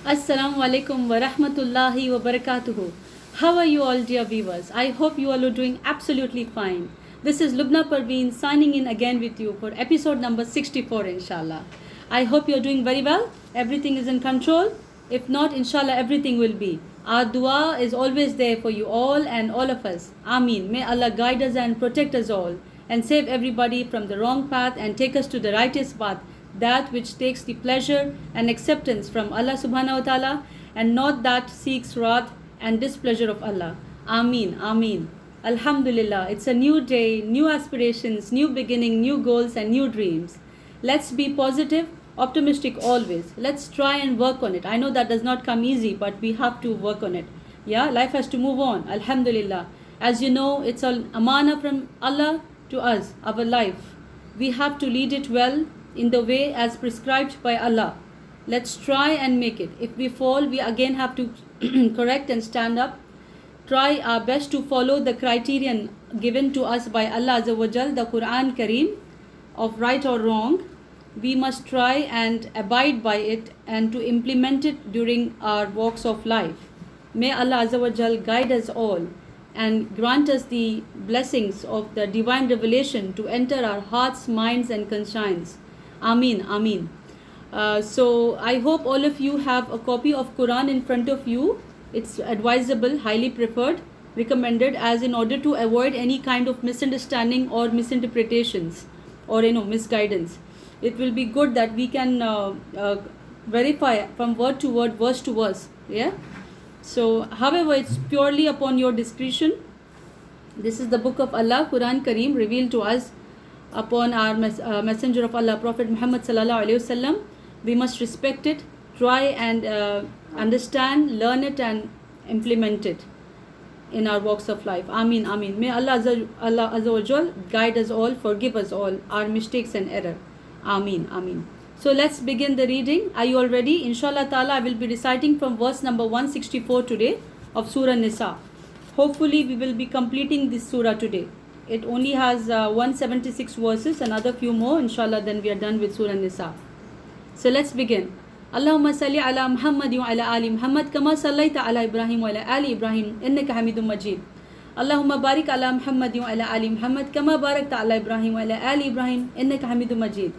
Assalamu alaikum wa rahmatullahi wa barakatuhu. How are you all, dear viewers? I hope you all are doing absolutely fine. This is Lubna Parveen signing in again with you for episode number 64, inshallah. I hope you're doing very well. Everything is in control. If not, inshallah, everything will be. Our dua is always there for you all and all of us. Ameen. May Allah guide us and protect us all and save everybody from the wrong path and take us to the righteous path, that which takes the pleasure and acceptance from Allah subhanahu wa ta'ala, and not that seeks wrath and displeasure of Allah. Ameen, Ameen. Alhamdulillah, it's a new day, new aspirations, new beginning, new goals and new dreams. Let's be positive, optimistic always. Let's try and work on it. I know that does not come easy, but we have to work on it. Yeah, life has to move on. Alhamdulillah. As you know, it's an amana from Allah to us, our life. We have to lead it well in the way as prescribed by Allah. Let's try and make it. If we fall, we again have to correct and stand up. Try our best to follow the criterion given to us by Allah Azza wa Jal, the Quran Kareem, of right or wrong. We must try and abide by it and to implement it during our walks of life. May Allah Azza wa Jal guide us all and grant us the blessings of the divine revelation to enter our hearts, minds and conscience. Ameen, Ameen. So I hope all of you have a copy of Quran in front of you. It's advisable, highly preferred, recommended, as in order to avoid any kind of misunderstanding or misinterpretations or misguidance. It will be good that we can verify from word to word, verse to verse. Yeah. So, however, it's purely upon your discretion. This is the book of Allah, Quran Kareem, revealed to us upon our messenger of Allah, Prophet Muhammad sallallahu alaihi wasallam. We must respect it, try and understand, learn it and implement it in our walks of life. Ameen, Ameen. May Allah Azza wa Jal guide us all, forgive us all our mistakes and error. Ameen, Ameen. So let's begin the reading. Are you all ready? Inshallah ta'ala, I will be reciting from verse number 164 today of Surah Nisa. Hopefully we will be completing this surah today. It only has 176 verses, another few more, inshallah, then we are done with Surah Nisa. So let's begin. Allahumma salli ala Muhammad wa ala ali Muhammad kama sallaita ala Ibrahim wa ala ali Ibrahim innaka Hamidum Majid. Allahumma barik ala Muhammad wa ala ali Muhammad kama barakta ala Ibrahim wa ala ali Ibrahim innaka Hamidum Majid.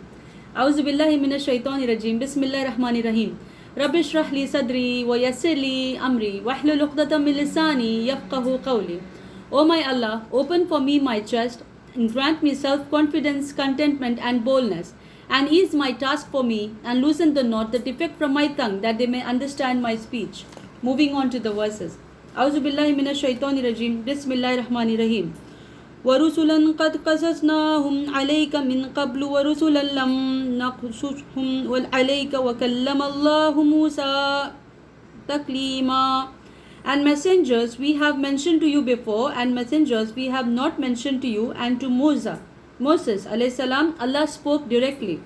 A'udhu billahi minash shaitani rajim. Bismillahir rahmanir rahim. Rabbi shrah li sadri wa yassir li amri wahlul 'uqdatam min lisani yafqahu qawli. O my Allah, open for me my chest and grant me self-confidence, contentment and boldness, and ease my task for me and loosen the knot that defect from my tongue, that they may understand my speech. Moving on to the verses. A'udhu billahi minash shaitani rajim. Bismillahir rahmanir rahim. وَرُسُلًا قَدْ قَصَصْنَاهُمْ عَلَيْكَ مِنْ قَبْلُ وَرُسُلًا لَمْ نَقْصُصْهُمْ عَلَيْكَ وَكَلَّمَ اللَّهُ مُوسَى تَكْلِيمًا. And messengers we have mentioned to you before, and messengers we have not mentioned to you, and to Moses alayhi salam Allah spoke directly.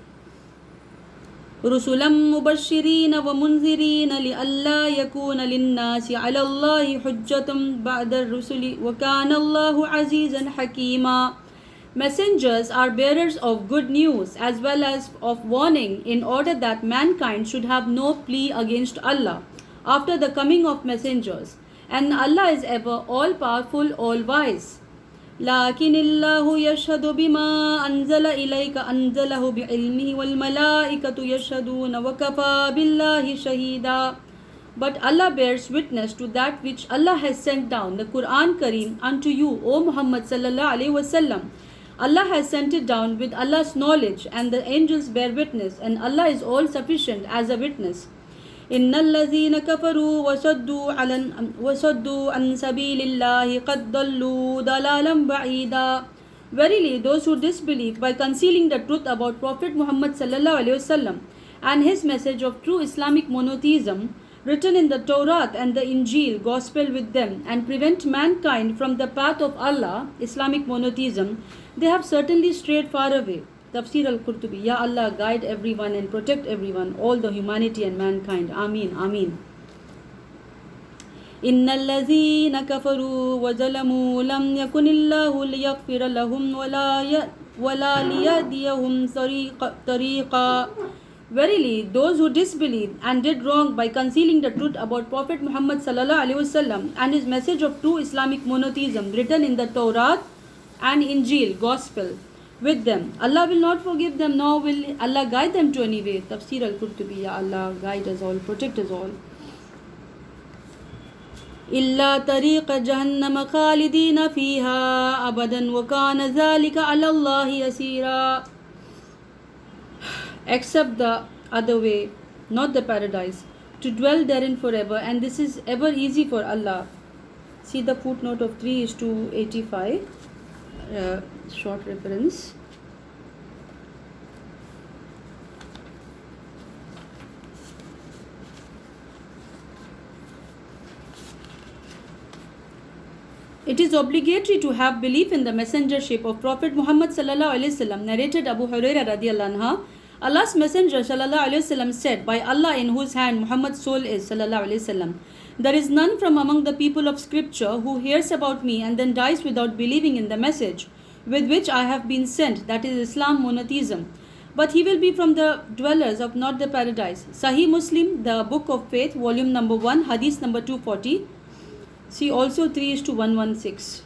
رُسُلًا مُبَشِّرِينَ وَمُنذِرِينَ لِأَلَّا يَكُونَ لِلنَّاسِ عَلَى اللَّهِ حُجَّةٌ بَعْدَ الرُّسُلِ وَكَانَ اللَّهُ عَزِيزًا حَكِيمًا. Messengers are bearers of good news as well as of warning, in order that mankind should have no plea against Allah after the coming of messengers. And Allah is ever all-powerful, all-wise. لكن الله يشهد بما أنزل إليك أنزله بعلمه والملائكة يشهدون وكفى بالله شهيدا. But Allah bears witness to that which Allah has sent down, the Quran Kareem, unto you, O Muhammad sallallahu alaihi wasallam. Allah has sent it down with Allah's knowledge, and the angels bear witness, and Allah is all sufficient as a witness. إن الذين كفروا وصدوا عن سبيل الله قد ضلوا ضلالا بعيدا. Verily, those who disbelieve by concealing the truth about Prophet Muhammad sallallahu alaihi wasallam and his message of true Islamic monotheism, written in the Torah and the Injil, gospel with them, and prevent mankind from the path of Allah, Islamic monotheism, they have certainly strayed far away. Tafsir al-Qurtubi. Ya Allah, guide everyone and protect everyone, all the humanity and mankind. Ameen, Ameen. إن الذين كفروا وظلموا لم يكن الله ليغفر لهم ولا ليهديهم طريقا Verily, those who disbelieved and did wrong by concealing the truth about Prophet Muhammad sallallahu alaihi wasallam and his message of true Islamic monotheism written in the Torah and Injil gospel with them, Allah will not forgive them, nor will Allah guide them to any way. Tafsir al-Qurtubi. Ya Allah, guide us all, protect us all. إلا طريق جهنم خالدين فيها أبدا وكان ذلك على الله يسيرا. Except the other way, not the paradise, to dwell therein forever, and this is ever easy for Allah. See the footnote of 3:85, short reference. It is obligatory to have belief in the messengership of Prophet Muhammad sallallahu alaihi wasallam. Narrated Abu Hurairah radiyallahu anhu, Allah's messenger sallallahu alaihi wasallam said, "By Allah in whose hand Muhammad's soul is sallallahu alaihi wasallam, there is none from among the people of scripture who hears about me and then dies without believing in the message with which I have been sent, that is Islam monotheism. But he will be from the dwellers of not the paradise." Sahih Muslim, the Book of Faith, volume number 1, hadith number 240. See also 3:116.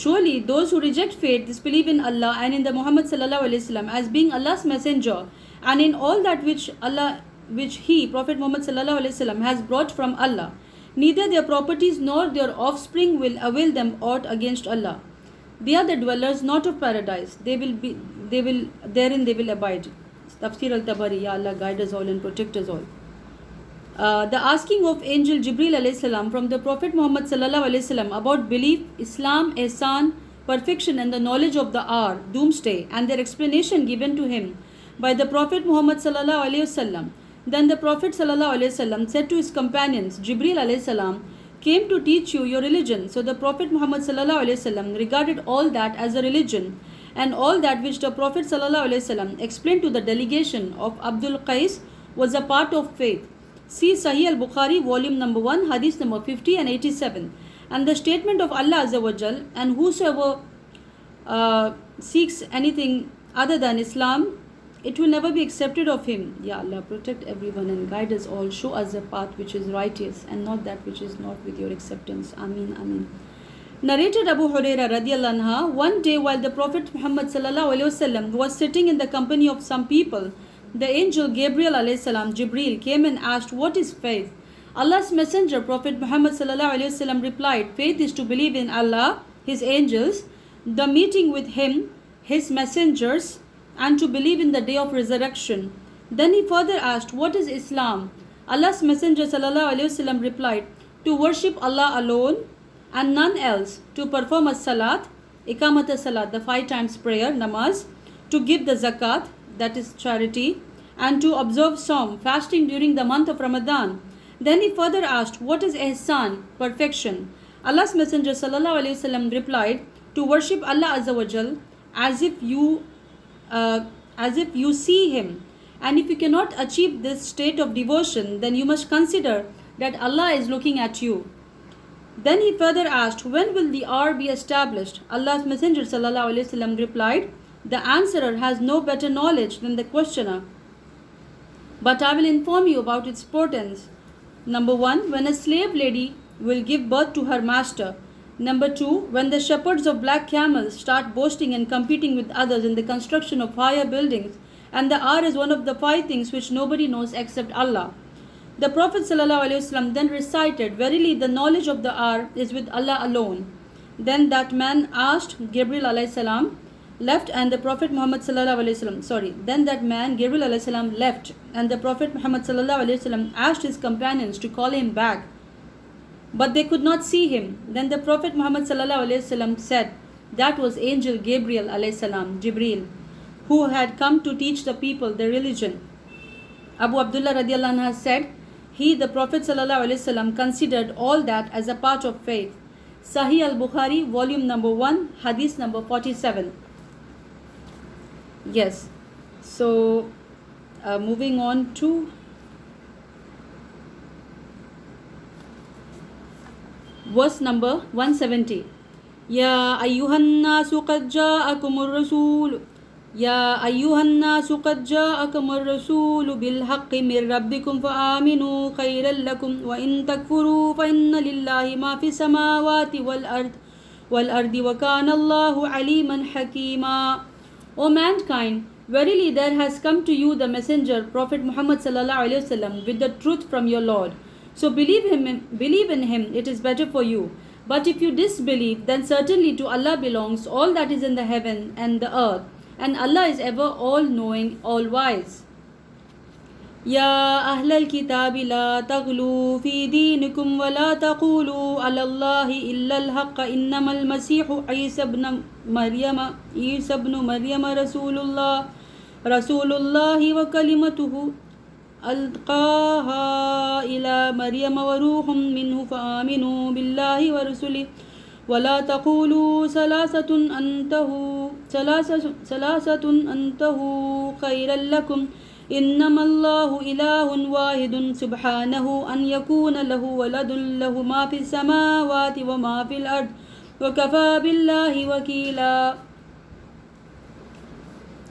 Surely those who reject faith disbelieve in Allah and in the Muhammad sallallahu alaihi wasallam as being Allah's messenger, and in all that which he Prophet Muhammad sallallahu alaihi wasallam has brought from Allah. Neither their properties nor their offspring will avail them aught against Allah. They are the dwellers not of paradise. Therein they will abide. Tafsir al-Tabari. Ya Allah, guide us all and protect us all. The asking of Angel Jibril alayhi salam from the Prophet Muhammad sallallahu alayhi salam about belief, Islam, ihsan, perfection and the knowledge of the hour, doomsday, and their explanation given to him by the Prophet Muhammad sallallahu alayhi wasallam. Then the Prophet sallallahu alayhi wasallam said to his companions, Jibril alayhi salam came to teach you your religion. So the Prophet Muhammad sallallahu alayhi wasallam regarded all that as a religion, and all that which the Prophet sallallahu alaihi wasallam explained to the delegation of Abdul Qais was a part of faith. See Sahih al-Bukhari, volume number 1, hadith number 50 and 87. And the statement of Allah Azza wa Jal, and whosoever seeks anything other than Islam, it will never be accepted of him. Ya Allah, protect everyone and guide us all. Show us a path which is righteous and not that which is not with your acceptance. Ameen, ameen. Narrated Abu Hurairah radiyallahu anhu, one day while the Prophet Muhammad sallallahu alaihi wasallam was sitting in the company of some people, the angel Gabriel alayhi salam, Jibril, came and asked, "What is faith?" Allah's messenger Prophet Muhammad sallallahu alaihi wasallam replied, "Faith is to believe in Allah, His angels, the meeting with Him, His messengers, and to believe in the day of resurrection." Then he further asked, "What is Islam?" Allah's messenger sallallahu alaihi wasallam replied, "To worship Allah alone and none else, to perform a salat, ikamat salat, the 5 times prayer, namaz, to give the zakat, that is charity, and to observe Saum, fasting during the month of Ramadan." Then he further asked, "What is ihsan, perfection?" Allah's messenger sallallahu alaihi wasallam replied, "To worship Allah Azza wa Jal as if you see Him, and if you cannot achieve this state of devotion, then you must consider that Allah is looking at you." Then he further asked, "When will the hour be established?" Allah's messenger sallallahu alaihi wasallam replied, "The answerer has no better knowledge than the questioner, but I will inform you about its portents. Number 1, when a slave lady will give birth to her master. Number 2, when the shepherds of black camels start boasting and competing with others in the construction of higher buildings, and the hour is one of the 5 things which nobody knows except Allah." The Prophet ﷺ then recited, "Verily the knowledge of the hour is with Allah alone." Then that man asked Gabriel alayhi salam left, and the Prophet Muhammad Then that man Gabriel alayhi salam left, and the Prophet Muhammad ﷺ asked his companions to call him back, but they could not see him. Then the Prophet Muhammad ﷺ said, "That was Angel Gabriel alayhi salam, Jibril, who had come to teach the people the religion." Abu Abdullah radiyallahu anhu said, "He, the Prophet ﷺ, considered all that as a part of faith." Sahih al-Bukhari, volume number 1, hadith number 47. Yes, so moving on to verse number 170. يا أيها الناس قد جاءكم الرسول يا أيها الناس قد جاءكم الرسول بالحق من ربكم فآمنوا خيرا لكم وإن تكفروا فإن لله ما في السماوات والأرض وكان الله عليما حكيما. O mankind, verily there has come to you the messenger, Prophet Muhammad sallallahu alaihi wasallam, with the truth from your Lord. So believe in him, it is better for you. But if you disbelieve, then certainly to Allah belongs all that is in the heaven and the earth, and Allah is ever all-knowing, all-wise. يا أهل الكتاب لا تغلوا في دينكم ولا تقولوا على الله إلا الحق إنما المسيح عيسى بن مريم رسول الله وكلمته ألقاها إلى مريم وروح منه فآمنوا بالله ورسله ولا تقولوا ثلاثة أنتهوا خيرا لكم إنما الله إله واحد سبحانه أن يكون له ولد له ما في السماوات وما في الأرض وكفى بالله وكيلا.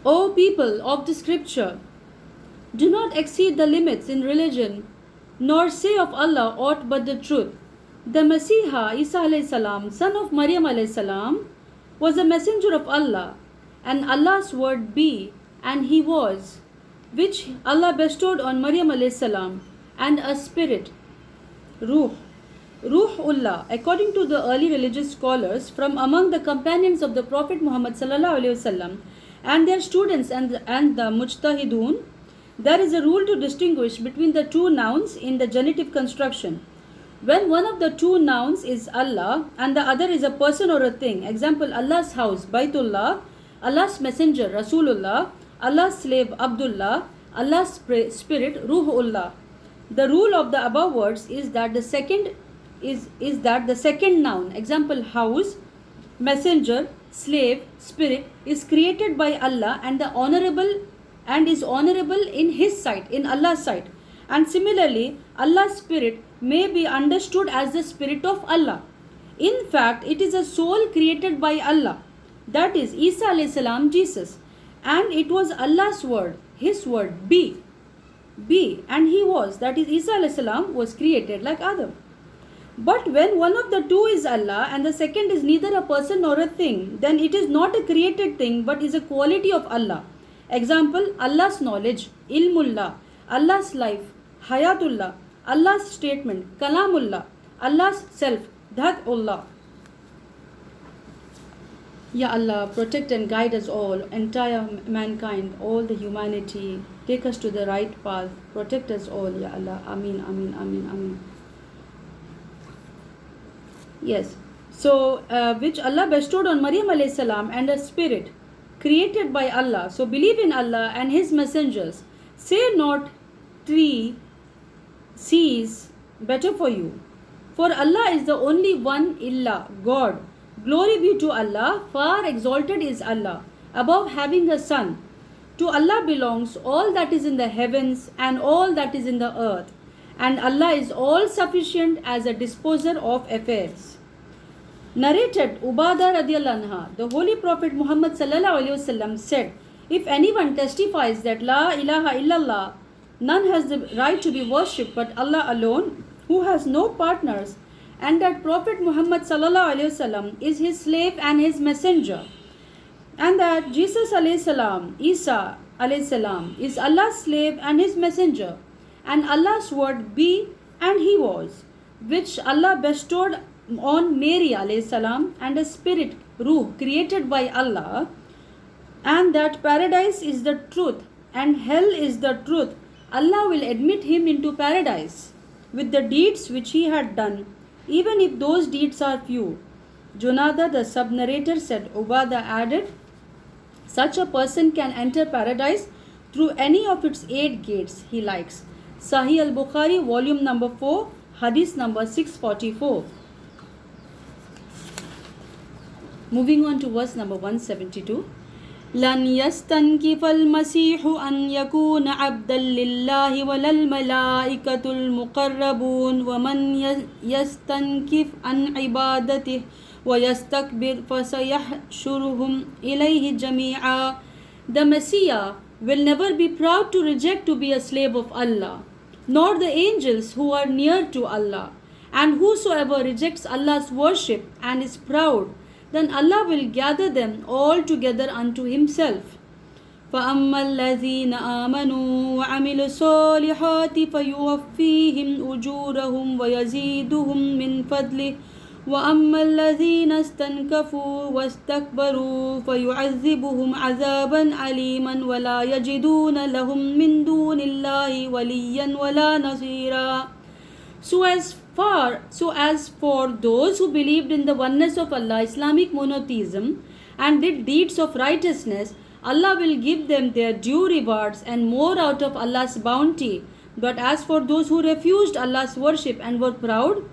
O people of the scripture, do not exceed the limits in religion, nor say of Allah aught but the truth. The Messiah, Isa alayhi salam, son of Maryam alayhi salam, was a messenger of Allah, and Allah's word be, and he was, which Allah bestowed on Maryam alayhi salam, and a spirit, Ruhullah, according to the early religious scholars from among the companions of the Prophet Muhammad sallallahu alaihi wasallam and their students and the mujtahidun. There is a rule to distinguish between the two nouns in the genitive construction. When one of the two nouns is Allah and the other is a person or a thing, example Allah's house, Baitullah, Allah's messenger, Rasulullah, Allah's slave, Abdullah, Allah's spirit, Ruhullah. The rule of the above words is that the second noun, example house, messenger, slave, spirit, is created by Allah and is honorable in his sight, in Allah's sight. And similarly, Allah's spirit may be understood as the spirit of Allah. In fact, it is a soul created by Allah, that is Isa alayhi salam, Jesus, and it was Allah's word, his word, be, and he was, that is Isa alayhi salam, was created like Adam. But when one of the two is Allah and the second is neither a person nor a thing, then it is not a created thing but is a quality of Allah. Example, Allah's knowledge, Ilmullah, Allah's life, Hayatullah, Allah's statement, Kalamullah, Allah's self, Dhatullah. Ya Allah, protect and guide us all, entire mankind, all the humanity. Take us to the right path. Protect us all, Ya Allah. Ameen, Ameen, Ameen, Ameen. Yes. So, which Allah bestowed on Maryam alayhi salam and a spirit created by Allah. So, believe in Allah and His messengers. Say not tree, seas, better for you. For Allah is the only one, Illah, God. Glory be to Allah, far exalted is Allah, above having a son. To Allah belongs all that is in the heavens and all that is in the earth. And Allah is all sufficient as a disposer of affairs. Narrated Ubadah radiallahu anha, the Holy Prophet Muhammad sallallahu alaihi wasallam said, if anyone testifies that La ilaha illallah, none has the right to be worshipped but Allah alone, who has no partners, and that Prophet Muhammad sallallahu alaihi wasallam is his slave and his messenger, and that Jesus alayhi salam, Isa alayhi salam, is Allah's slave and his messenger, and Allah's word be, and he was, which Allah bestowed on Mary alayhi salam, and a spirit, Ruh, created by Allah, and that paradise is the truth and hell is the truth, Allah will admit him into paradise with the deeds which he had done, even if those deeds are few. Junada, the sub-narrator, said, Ubadah added, such a person can enter paradise through any of its 8 gates he likes. Sahih al-Bukhari, volume number 4, hadith number 644. Moving on to verse number 172. لن يستنكف المسيح أن يكون عبدا لله ولا الملائكة المقربون ومن يستنكف عن عبادته وَيَسْتَكْبِرْ فَسَيَحْشُرُهُمْ إِلَيْهِ جَمِيعًا. The Messiah will never be proud to reject to be a slave of Allah, nor the angels who are near to Allah. And whosoever rejects Allah's worship and is proud, then Allah will gather them all together unto Himself. فَأَمَّا الَّذِينَ آمَنُوا وَعَمِلُوا الصَّالِحَاتِ فَيُوَفِّيهِمْ أُجُورَهُمْ وَيَزِيدُهُمْ مِنْ فَضْلِهِ وَأَمَّا الَّذِينَ اسْتَنْكَفُوا وَاسْتَكْبَرُوا فَيُعَذِّبُهُمْ عَذَابًا أَلِيمًا وَلَا يَجِدُونَ لَهُم مِّن دُونِ اللَّهِ وَلِيًّا وَلَا نَصِيرًا. So as for those who believed in the oneness of Allah, Islamic monotheism, and did deeds of righteousness, Allah will give them their due rewards and more out of Allah's bounty. But as for those who refused Allah's worship and were proud,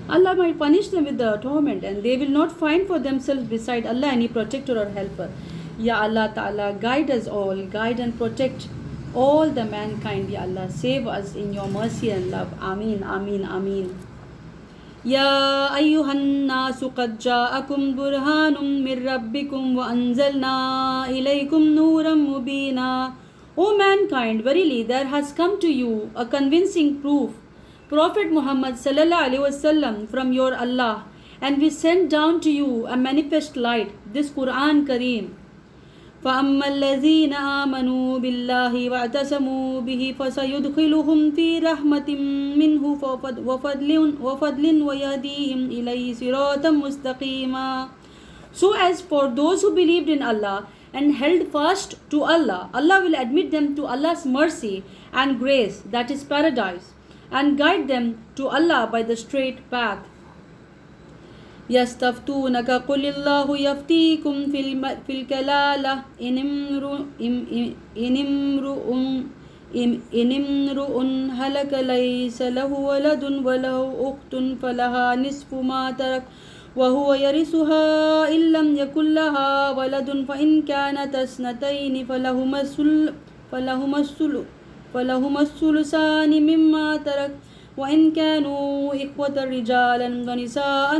Allah might punish them with the torment, and they will not find for themselves beside Allah any protector or helper. Ya Allah Ta'ala, guide us all, guide and protect all the mankind. Ya Allah, save us in your mercy and love. Ameen, Ameen, Ameen. يا أيها الناس قد جاءكم برهان من ربكم وأنزلنا إليكم نورا مبينا. O mankind, verily there has come to you a convincing proof, Prophet Muhammad sallallahu alaihi wasallam, from your Allah, and we sent down to you a manifest light, this Quran Kareem. فَأَمَّا الَّذِينَ آمَنُوا بِاللَّهِ وَاعْتَصَمُوا بِهِ فَسَيُدْخِلُهُمْ فِي رَحْمَةٍ مِّنْهُ وَفَضْلٍ وَيَهْدِيهِمْ إِلَيْهِ صِرَاطًا مُسْتَقِيمًا. So as for those who believed in Allah and held fast to Allah, Allah will admit them to Allah's mercy and grace, that is paradise, and guide them to Allah by the straight path. يستفتونك قل الله يفتيكم في الكلالة إن امرؤ هلك ليس له ولد وله أخت فلها نصف ما ترك وهو يرثها إن لم يكن لها ولد فإن كانت اثنتين فلهما الثلثان مما ترك وإن كانوا إخوة رجالا ونساء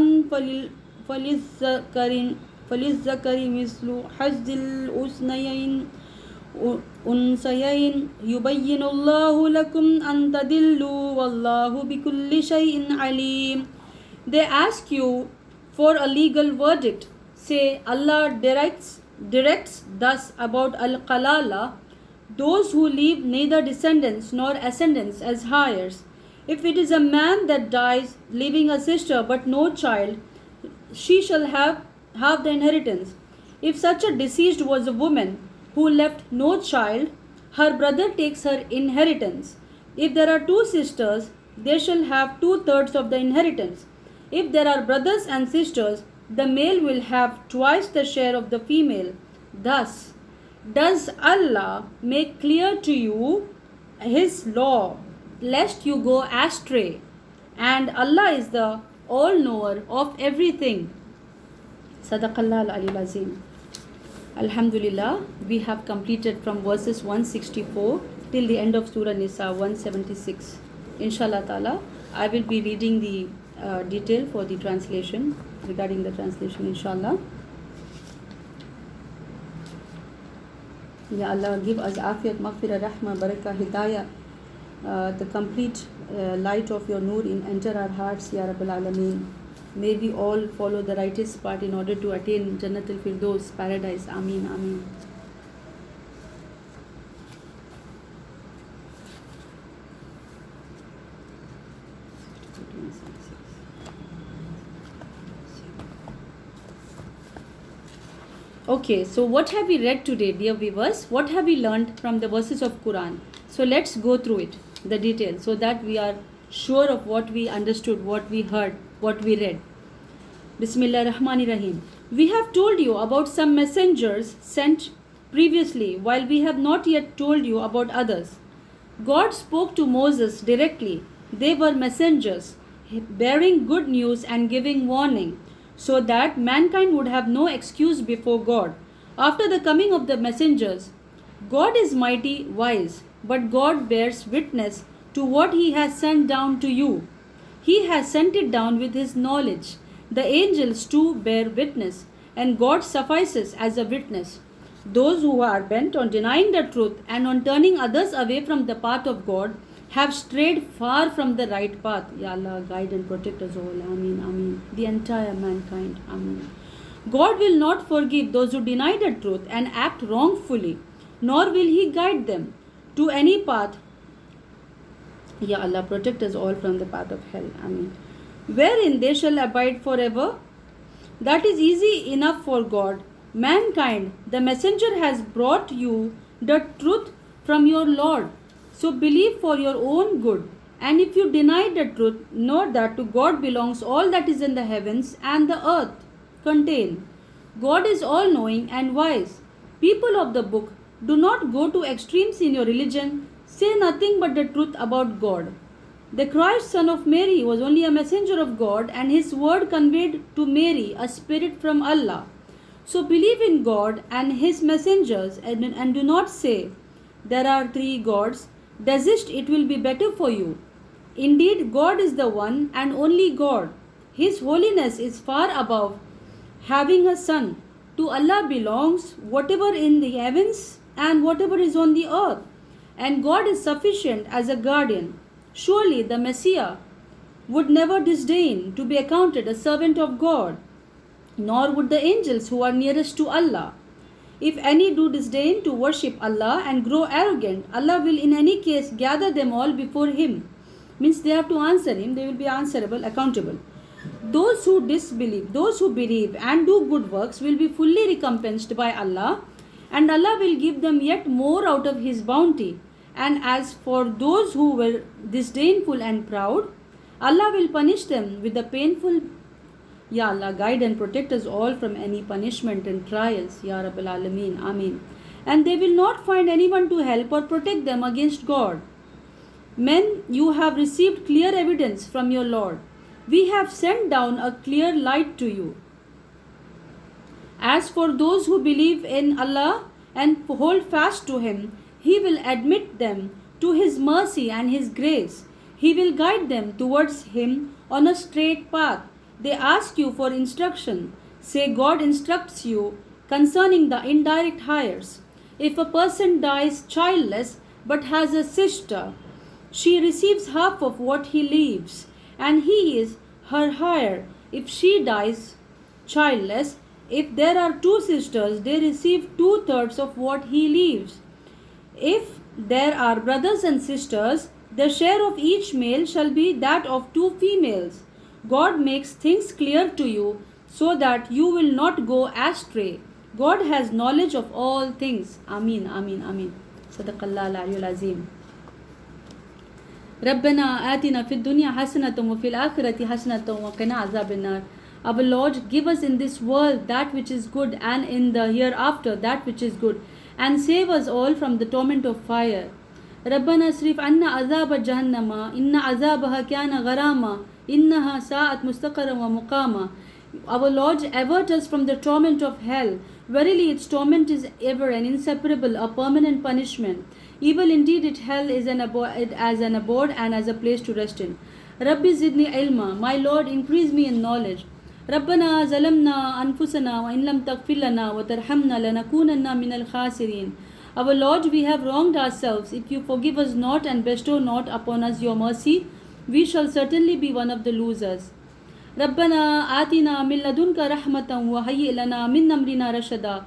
فللذكر مثل حظ الأنثيين يبين الله لكم أن تضلوا والله بكل شيء عليم. They ask you for a legal verdict. Say, Allah directs thus about al-qalala, those who leave neither descendants nor ascendants as heirs. If it is a man that dies leaving a sister but no child, she shall have the inheritance. If such a deceased was a woman who left no child, her brother takes her inheritance. If there are two sisters, they shall have 2/3 of the inheritance. If there are brothers and sisters, the male will have twice the share of the female. Thus, does Allah make clear to you His law, lest you go astray, and Allah is the all-knower of everything. Sadaqallah al-Aliyyul Azim. Alhamdulillah, we have completed from verses 164 till the end of Surah Nisa 176. Inshallah ta'ala, I will be reading the detail for the translation, regarding the translation, inshallah. Ya Allah, give us afiyat, maghfirah, rahmah, barakah, hidayah, the complete light of your nur enter our hearts, Ya Rabbal Alameen. May we all follow the righteous path in order to attain Jannatul Firdaus, paradise. Ameen, Ameen. Okay, so what have we read today, dear viewers? What have we learned from the verses of Quran? So let's go through it, the detail, so that we are sure of what we understood, what we heard, what we read. Bismillah Rahmanir Rahim. We have told you about some messengers sent previously, while we have not yet told you about others. God spoke to Moses directly. They were messengers, bearing good news and giving warning, so that mankind would have no excuse before God. After the coming of the messengers, God is mighty wise, but God bears witness to what He has sent down to you. He has sent it down with His knowledge. The angels too bear witness, and God suffices as a witness. Those who are bent on denying the truth and on turning others away from the path of God have strayed far from the right path. Ya Allah, guide and protect us all. Ameen, Ameen. The entire mankind. Ameen. God will not forgive those who deny the truth and act wrongfully, nor will He guide them to any path. Ya Allah, protect us all from the path of hell. Ameen. Wherein they shall abide forever. That is easy enough for God. Mankind, the messenger has brought you the truth from your Lord. So believe for your own good. And if you deny the truth, know that to God belongs all that is in the heavens and the earth contain. God is all-knowing and wise. People of the book, do not go to extremes in your religion. Say nothing but the truth about God. The Christ, son of Mary, was only a messenger of God, and his word conveyed to Mary a spirit from Allah. So believe in God and his messengers, and do not say, there are three gods. Desist, it will be better for you. Indeed, God is the one and only God. His holiness is far above having a son. To Allah belongs whatever in the heavens and whatever is on the earth, and God is sufficient as a guardian. Surely the Messiah would never disdain to be accounted a servant of God, nor would the angels who are nearest to Allah. If any do disdain to worship Allah and grow arrogant, Allah will in any case gather them all before Him. Means they have to answer Him, they will be answerable, accountable. Those who disbelieve, those who believe and do good works will be fully recompensed by Allah, and Allah will give them yet more out of His bounty. And as for those who were disdainful and proud, Allah will punish them with the painful. Ya Allah, guide and protect us all from any punishment and trials. Ya Rabbil Alameen. Ameen. And they will not find anyone to help or protect them against God. Men, you have received clear evidence from your Lord. We have sent down a clear light to you. As for those who believe in Allah and hold fast to Him, He will admit them to His mercy and His grace. He will guide them towards Him on a straight path. They ask you for instruction. Say, God instructs you concerning the indirect heirs. If a person dies childless but has a sister, she receives half of what he leaves, and he is her heir. If she dies childless, if there are two sisters, they receive 2/3 of what he leaves. If there are brothers and sisters, the share of each male shall be that of 2 females. God makes things clear to you so that you will not go astray. God has knowledge of all things. Ameen, Ameen, Ameen. Sadaqallah al-Aliyyul Azim. رَبَّنَا آتِنَا فِي الدُّنْيَا حَسَنَةً وَفِي الْآخِرَةِ حَسَنَةً وَقِنَا عَذَابَ النَّارِ. Our Lord, give us in this world that which is good, and in the hereafter that which is good, and save us all from the torment of fire. رَبَّنَا اصْرِفْ عَنَّا عَذَابَ جَهَنَّمَ إِنَّ عَذَابَهَا كَانَ غَرَامًا إِنَّهَا سَاءَتْ مُسْتَقَرًّا وَمُقَامًا. Our Lord, avert us from the torment of hell. Verily its torment is ever and inseparable, a permanent punishment. Evil indeed it hell is as an abode and as a place to rest in. Rabbi zidni ilma, my Lord, increase me in knowledge. Rabbana zalamna anfusana wa in lam taghfir lana wa tarhamna lanakunanna minal khasirin. Our Lord, we have wronged ourselves. If you forgive us not and bestow not upon us your mercy, we shall certainly be one of the losers. Rabbana atina min ladunka rahmatan wa hayyi lana min amrina rashada.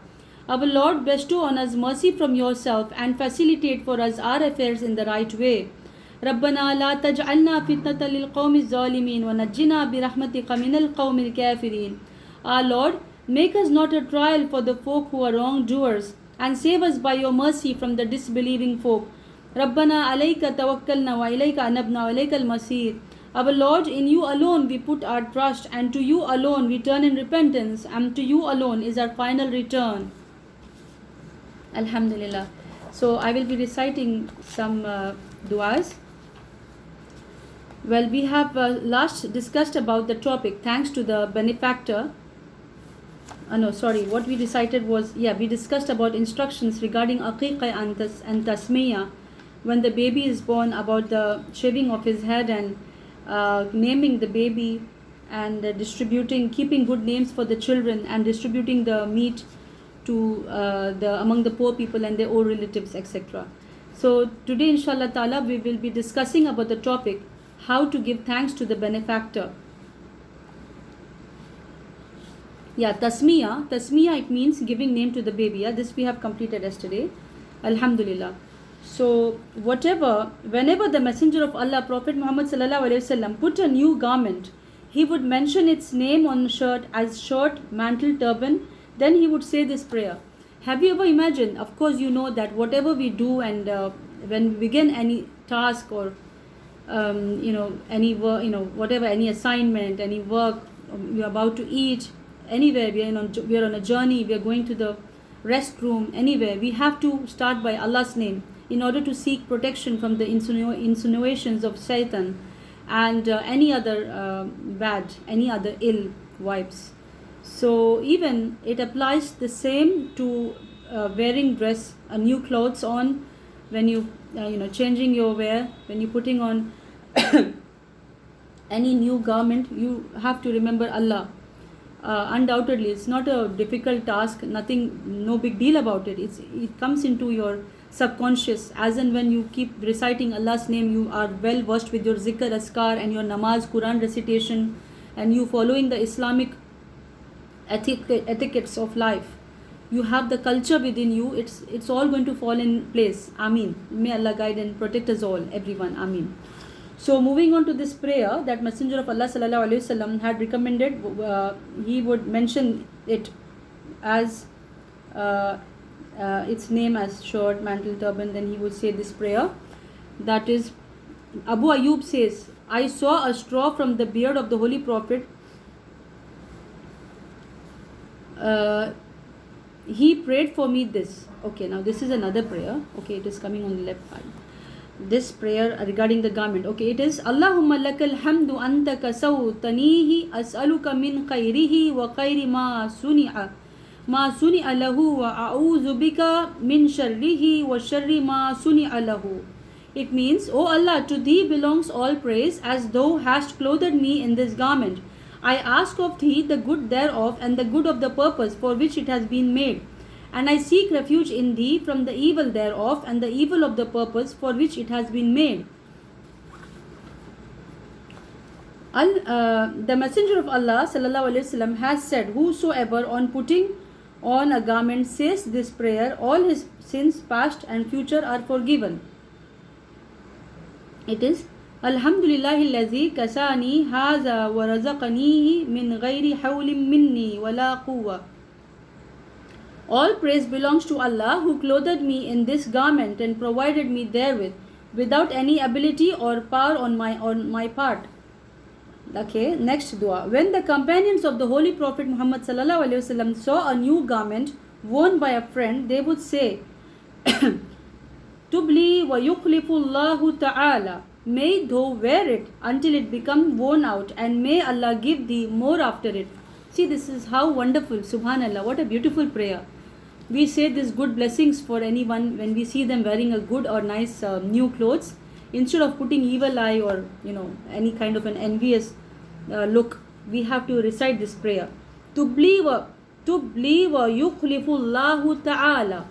Our Lord, bestow on us mercy from yourself and facilitate for us our affairs in the right way. Rabbana la taj'alna fitnatan lil qawmi zalimin wa najjina bi rahmatika min al qawmi kafirin. Our Lord, make us not a trial for the folk who are wrongdoers, and save us by your mercy from the disbelieving folk. Rabbana alayka tawakkalna wa ilayka anabna wa ilayka al-masir. Our Lord, in you alone we put our trust, and to you alone we turn in repentance, and to you alone is our final return. Alhamdulillah. So I will be reciting some du'as. Well, we have last discussed about the topic, thanks to the benefactor. What we recited was, we discussed about instructions regarding aqiqah and tasmiyah. When the baby is born, about the shaving of his head and naming the baby, and keeping good names for the children, and distributing the meat to among the poor people and their old relatives, etc. So today, inshallah ta'ala, we will be discussing about the topic how to give thanks to the benefactor. Yeah, tasmiya. Tasmiya, it means giving name to the baby. Yeah, this we have completed yesterday. Alhamdulillah. So whenever the Messenger of Allah, Prophet Muhammad sallallahu alaihi wasallam, put a new garment, he would mention its name on shirt as shirt, mantle, turban. Then he would say this prayer. Have you ever imagined? Of course, you know that whatever we do, and when we begin any task or any work, whatever, any assignment, any work, you're about to eat, anywhere we are on a journey, we are going to the restroom, anywhere, we have to start by Allah's name in order to seek protection from the insinuations of Shaitan and any other bad, any other ill vibes. So even it applies the same to wearing dress, new clothes on, when you changing your wear, when you putting on any new garment, you have to remember Allah. Undoubtedly, it's not a difficult task, no big deal about it. It comes into your subconscious, as and when you keep reciting Allah's name, you are well versed with your zikr, askar, and your namaz, Quran recitation, and you following the Islamic etiquettes of life. You have the culture within you. It's all going to fall in place. Ameen. May Allah guide and protect us all, everyone. Ameen. So moving on to this prayer that Messenger of Allah sallallahu alaihi wasallam had recommended, he would mention it as its name as shirt, mantle, turban. Then he would say this prayer. That is, Abu Ayyub says, I saw a straw from the beard of the Holy Prophet. He prayed for me this. Okay, now this is another prayer. Okay, it is coming on the left side. This prayer regarding the garment. Okay, it is Allahumma lakal hamdu anta kasawtanihi as'aluka min khayrihi wa khayri ma suni'a lahu wa a'udhu bika min sharrihi wa sharri ma suni'a lahu. It means, O Allah, to thee belongs all praise, as thou hast clothed me in this garment. I ask of thee the good thereof and the good of the purpose for which it has been made. And I seek refuge in thee from the evil thereof and the evil of the purpose for which it has been made. The Messenger of Allah sallallahu alaihi wasallam has said, whosoever on putting on a garment says this prayer, all his sins past and future are forgiven. It is Alhamdulillahi allazi kasani haza wa razaqanihi min ghairi hawlim minni wala quwwa. All praise belongs to Allah, who clothed me in this garment and provided me therewith, without any ability or power on my part. Okay, next dua. When the companions of the Holy Prophet Muhammad sallallahu alaihi wasallam saw a new garment worn by a friend, they would say, Tubli wa yukhlifullahu ta'ala. May thou wear it until it become worn out, and may Allah give thee more after it. See, this is how wonderful, subhanallah, what a beautiful prayer. We say these good blessings for anyone when we see them wearing a good or nice new clothes. Instead of putting evil eye or any kind of an envious look, we have to recite this prayer. Tubli wa yukhlifullahu ta'ala.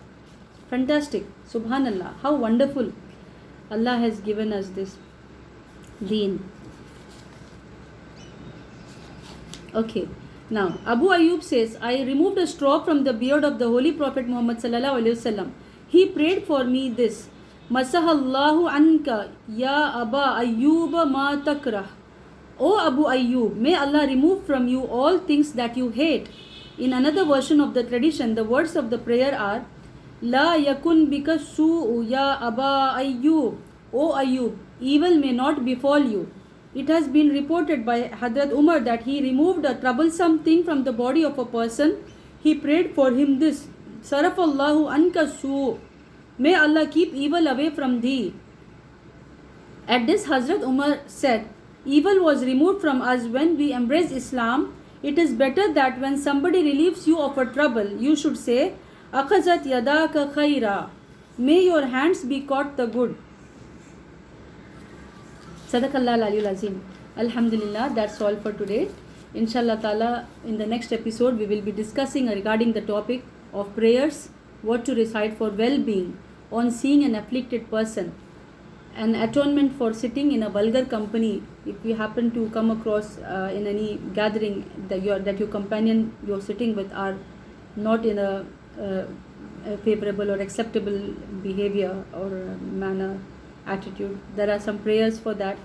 Fantastic, subhanallah, how wonderful Allah has given us this deen. Okay. Now, Abu Ayyub says, I removed a straw from the beard of the Holy Prophet Muhammad sallallahu alaihi wasallam. He prayed for me this. Masahallahu anka ya Aba Ayyub ma takrah. O Abu Ayyub, may Allah remove from you all things that you hate. In another version of the tradition, the words of the prayer are, La yakun bika su'u ya Aba Ayyub. O Ayyub, evil may not befall you. It has been reported by Hadrat Umar that he removed a troublesome thing from the body of a person. He prayed for him this, Sarafallahu anka su. May Allah keep evil away from thee. At this, Hazrat Umar said, evil was removed from us when we embrace Islam. It is better that when somebody relieves you of a trouble, you should say, Akhazat yadaka khaira. May your hands be caught the good. Sadaqallah al-Aliyyul Azim. Alhamdulillah, that's all for today. Inshallah ta'ala, in the next episode, we will be discussing regarding the topic of prayers, what to recite for well-being on seeing an afflicted person, an atonement for sitting in a vulgar company. If you happen to come across in any gathering that your companion you're sitting with are not in a favorable or acceptable behavior or manner, attitude, there are some prayers for that.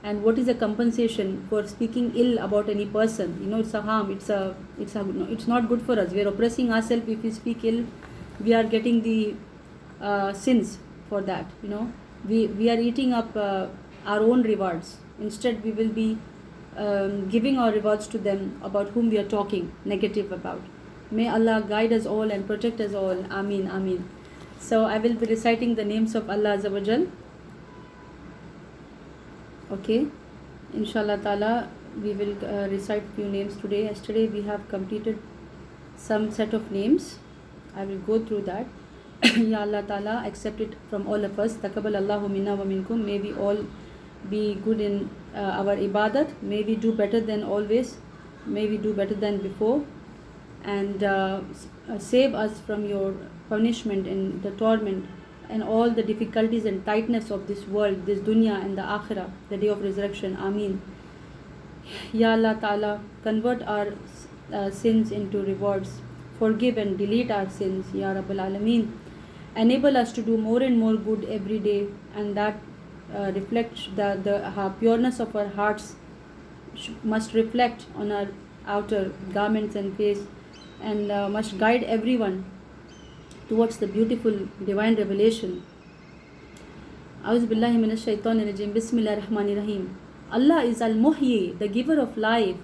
And what is the compensation for speaking ill about any person? It's a harm. It's not good for us. We are oppressing ourselves if we speak ill. We are getting the sins for that. We are eating up our own rewards. Instead, we will be giving our rewards to them about whom we are talking negative about. May Allah guide us all and protect us all. Ameen, Ameen. So I will be reciting the names of Allah Azza wa Jal. Okay, Inshallah Ta'ala, we will recite few names today. Yesterday we have completed some set of names. I will go through that. Ya Allah Ta'ala, accept it from all of us. Taqabbal Allahu minna wa minkum. May we all be good in our ibadat. May we do better than always. May we do better than before. And save us from your punishment and the torment and all the difficulties and tightness of this world, this dunya and the akhirah, the day of resurrection. Ameen. Ya Allah Ta'ala, convert our sins into rewards. Forgive and delete our sins, Ya Rabbal Alameen. Enable us to do more and more good every day, and that reflects the pureness of our hearts must reflect on our outer garments and face, and must guide everyone towards the beautiful divine revelation. A'udhu billahi minash shaitanir rajim. Bismillahir rahmanir rahim. Allah is Al-Muhyi, the giver of life.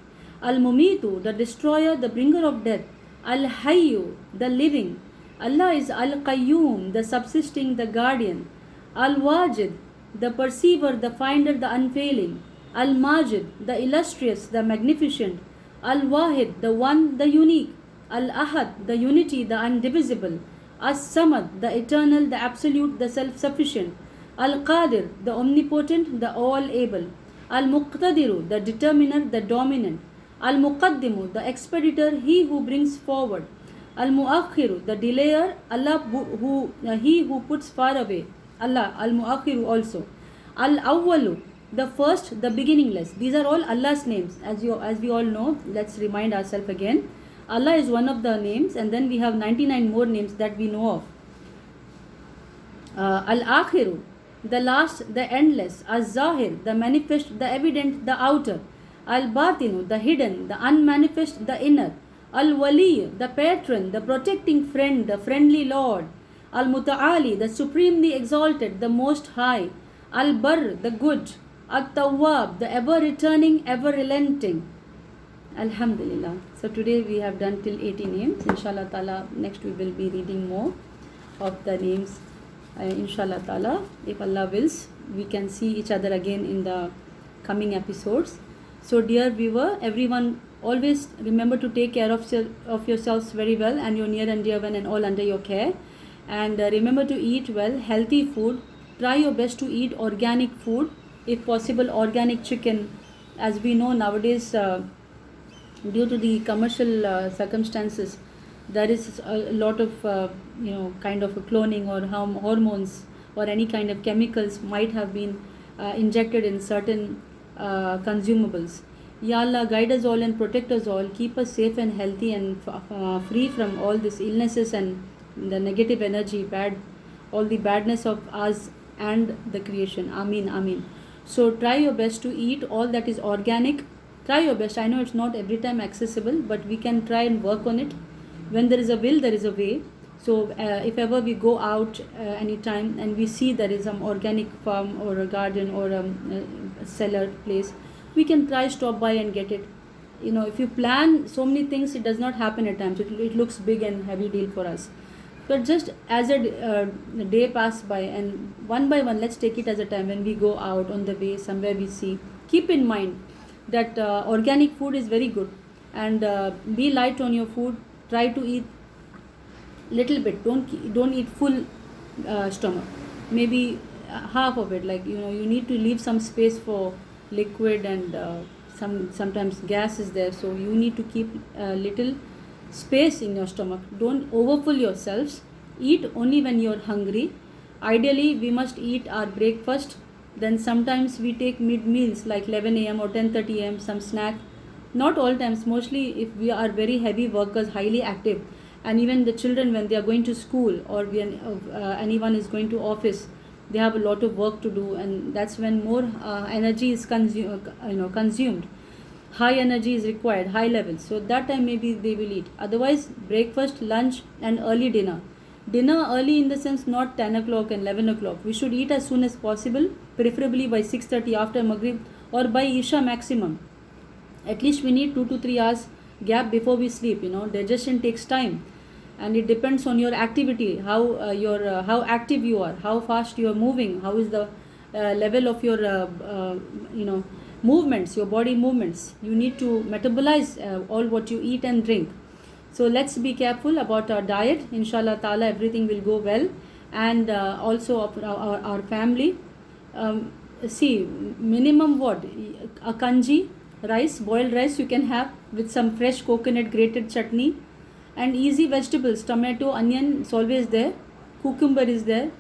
Al-Mumitu, the destroyer, the bringer of death. Al-Hayyu, the living. Allah is Al-Qayyum, the subsisting, the guardian. Al-Wajid, the perceiver, the finder, the unfailing. Al-Majid, the illustrious, the magnificent. Al-Wahid, the one, the unique. Al-Ahad, the unity, the undivisible. As-Samad, the eternal, the absolute, the self-sufficient. Al-Qadir, the omnipotent, the all-able. Al-Muqtadiru, the determiner, the dominant. Al-Muqaddimu, the expeditor, he who brings forward. Al-Muakhiru, the delayer, Allah he who puts far away. Allah, Al-Muakhiru also. Al-Awwalu, the first, the beginningless. These are all Allah's names. As we all know, let's remind ourselves again. Allah is one of the names, and then we have 99 more names that we know of. Al-Akhiru, the last, the endless. Al-Zahir, the manifest, the evident, the outer. Al-Batinu, the hidden, the unmanifest, the inner. Al-Wali, the patron, the protecting friend, the friendly Lord. Al-Muta'ali, the supremely exalted, the most high. Al-Barr, the good. Al-Tawwab, the ever returning, ever relenting. Alhamdulillah. So today we have done till 80 names. Inshallah Ta'ala, next we will be reading more of the names. Inshallah Ta'ala, if Allah wills, we can see each other again in the coming episodes. So dear viewer, everyone, always remember to take care of yourselves very well and your near and dear one and all under your care. And remember to eat well, healthy food. Try your best to eat organic food, if possible organic chicken. As we know nowadays, due to the commercial circumstances, there is a lot of kind of a cloning or hormones or any kind of chemicals might have been injected in certain consumables. Ya Allah, guide us all and protect us all. Keep us safe and healthy and free from all these illnesses and the negative energy, all the badness of us and the creation. Ameen, Ameen. So try your best to eat all that is organic. Try your best. I know it's not every time accessible, but we can try and work on it. When there is a will, there is a way. So if ever we go out anytime and we see there is some organic farm or a garden or a cellar place, we can try stop by and get it. If you plan so many things, it does not happen at times. It looks big and heavy deal for us. But just as a day pass by, and one by one, let's take it as a time when we go out on the way, somewhere we see. Keep in mind that organic food is very good, and be light on your food. Try to eat little bit. Don't eat full stomach. Maybe half of it. You need to leave some space for liquid and sometimes gas is there, so you need to keep a little space in your stomach. Don't overfill yourselves. Eat only when you're hungry. Ideally, we must eat our breakfast. Then sometimes we take mid meals like 11 a.m. or 10:30 a.m. some snack. Not all times. Mostly, if we are very heavy workers, highly active, and even the children when they are going to school, or when anyone is going to office, they have a lot of work to do, and that's when more energy is consumed. High energy is required, high levels, so that time maybe they will eat. Otherwise, breakfast, lunch, and early dinner early in the sense not 10 o'clock and 11 o'clock. We should eat as soon as possible, preferably by 6:30 after Maghrib or by Isha maximum. At least we need 2 to 3 hours gap before we sleep. Digestion takes time, and it depends on your activity, how active you are, how fast you are moving, how is the level of your movements, your body movements. You need to metabolize all what you eat and drink. So let's be careful about our diet. Inshallah ta'ala, everything will go well. And also our family. See, minimum what? A kanji, rice, boiled rice you can have with some fresh coconut grated chutney. And easy vegetables, tomato, onion is always there. Cucumber is there.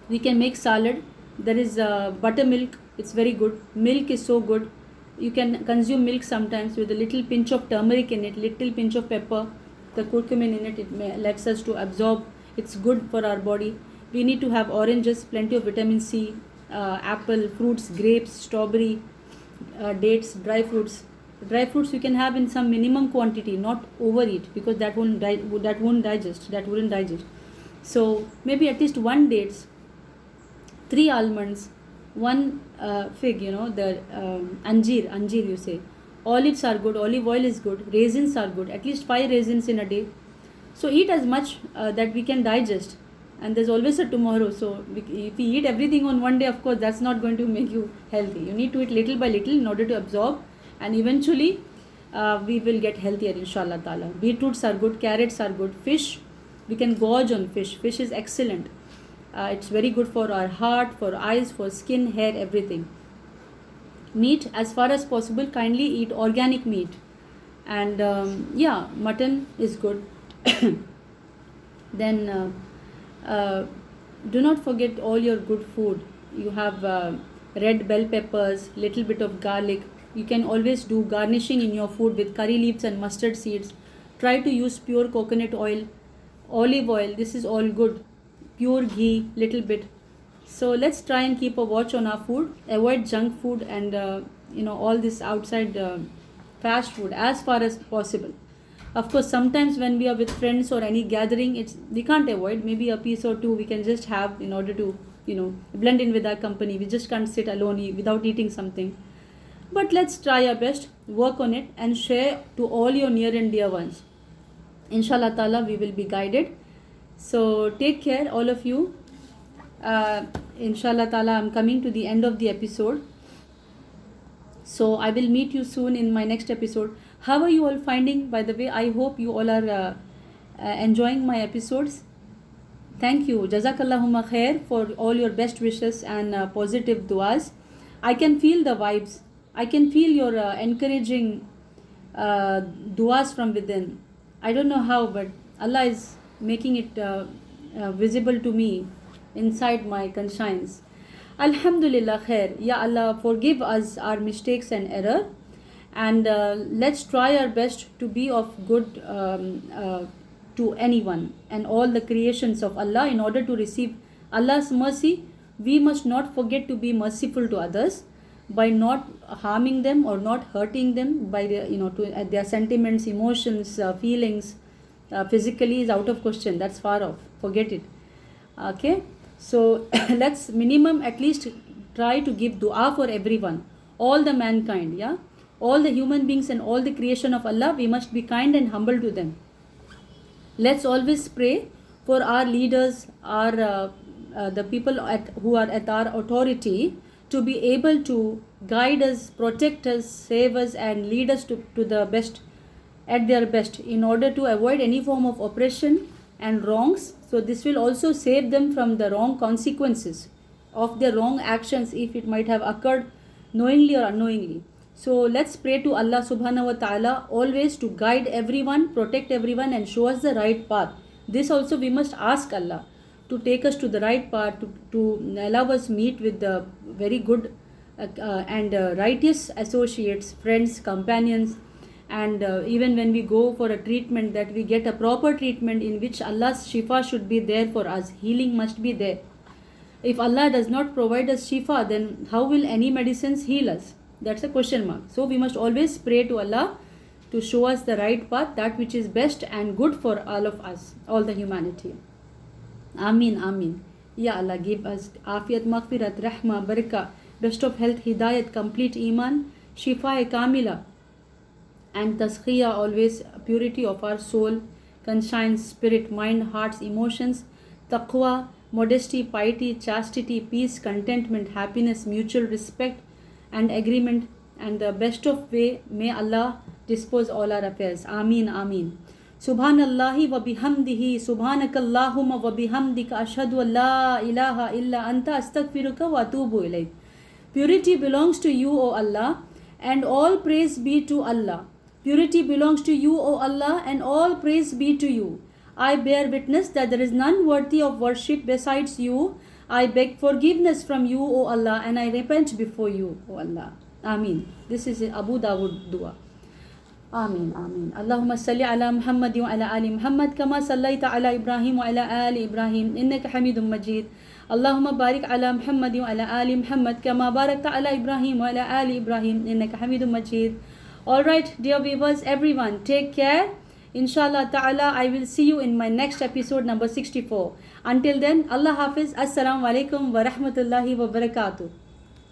We can make salad. There is buttermilk. It's very good. Milk is so good. You can consume milk sometimes with a little pinch of turmeric in it, little pinch of pepper, the curcumin in it. It lets us to absorb. It's good for our body. We need to have oranges, plenty of vitamin C, apple, fruits, grapes, strawberry, dates, dry fruits. Dry fruits you can have in some minimum quantity, not overeat, because that wouldn't digest. So maybe at least 1 dates, 3 almonds, 1 fig, the anjeer you say. Olives are good, olive oil is good, raisins are good, at least 5 raisins in a day. So eat as much that we can digest, and there's always a tomorrow. So if we eat everything on 1 day, of course that's not going to make you healthy. You need to eat little by little in order to absorb, and eventually we will get healthier, inshallah ta'ala. Beetroots are good, carrots are good, fish, we can gorge on fish. Fish is excellent. It's very good for our heart, for eyes, for skin, hair, everything. Meat, as far as possible, kindly eat organic meat. And mutton is good. Then do not forget all your good food. You have red bell peppers, little bit of garlic. You can always do garnishing in your food with curry leaves and mustard seeds. Try to use pure coconut oil, olive oil. This is all good. Pure ghee, little bit. So let's try and keep a watch on our food. Avoid junk food and all this outside fast food as far as possible. Of course, sometimes when we are with friends or any gathering, we can't avoid. Maybe a piece or two we can just have in order to blend in with our company. We just can't sit alone without eating something. But let's try our best, work on it, and share to all your near and dear ones. Inshallah ta'ala, we will be guided. So take care, all of you. Inshallah ta'ala, I'm coming to the end of the episode. So I will meet you soon in my next episode. How are you all finding? By the way, I hope you all are enjoying my episodes. Thank you. Jazakallahumma khair for all your best wishes and positive duas. I can feel the vibes. I can feel your encouraging duas from within. I don't know how, but Allah is making it visible to me inside my conscience. Alhamdulillah khair. Ya Allah, forgive us our mistakes and error, and let's try our best to be of good to anyone and all the creations of Allah. In order to receive Allah's mercy, we must not forget to be merciful to others by not harming them or not hurting them by their sentiments, emotions, feelings. Physically is out of question. That's far off. Forget it. Okay. So let's minimum at least try to give dua for everyone, all the mankind, yeah, all the human beings and all the creation of Allah. We must be kind and humble to them. Let's always pray for our leaders, the people who are at our authority, to be able to guide us, protect us, save us, and lead us to the best, at their best, in order to avoid any form of oppression and wrongs. So this will also save them from the wrong consequences of their wrong actions, if it might have occurred knowingly or unknowingly. So let's pray to Allah subhanahu wa ta'ala always to guide everyone, protect everyone, and show us the right path. This also we must ask Allah to take us to the right path, to allow us meet with the very good and righteous associates, friends, companions, and even when we go for a treatment, that we get a proper treatment in which Allah's shifa should be there for us. Healing must be there. If Allah does not provide us shifa, then how will any medicines heal us? That's a question mark. So we must always pray to Allah to show us the right path, that which is best and good for all of us, all the humanity. Ameen, Ameen. Ya Allah, give us afiyat, maghfirat, rahma, barakah, best of health, hidayat, complete iman, shifa kamila, and taskhiyah, always purity of our soul, conscience, spirit, mind, hearts, emotions, taqwa, modesty, piety, chastity, peace, contentment, happiness, mutual respect and agreement, and the best of way, may Allah dispose all our affairs. Ameen, Ameen. Subhanallahi wa bihamdihi, subhanakallahumma wa bihamdika, ashhadu an la ilaha illa anta, astaghfiruka wa atubu ilayk. Purity belongs to you, O Allah, and all praise be to Allah. Purity belongs to you, O Allah, and all praise be to you. I bear witness that there is none worthy of worship besides you. I beg forgiveness from you, O Allah, and I repent before you, O Allah. Ameen. This is Abu Dawud dua. Ameen, Ameen. Allahumma salli ala Muhammad wa ala ali Muhammad kama sallaita ala Ibrahim wa ala ali Ibrahim innaka Hamidum Majid. Allahumma barik ala Muhammad wa ala ali Muhammad kama barakta ala Ibrahim wa ala ali Ibrahim innaka Hamidum Majid. Alright, dear viewers, everyone, take care. Inshallah ta'ala, I will see you in my next episode number 64. Until then, Allah Hafiz. Assalamu alaikum wa rahmatullahi wa barakatuh.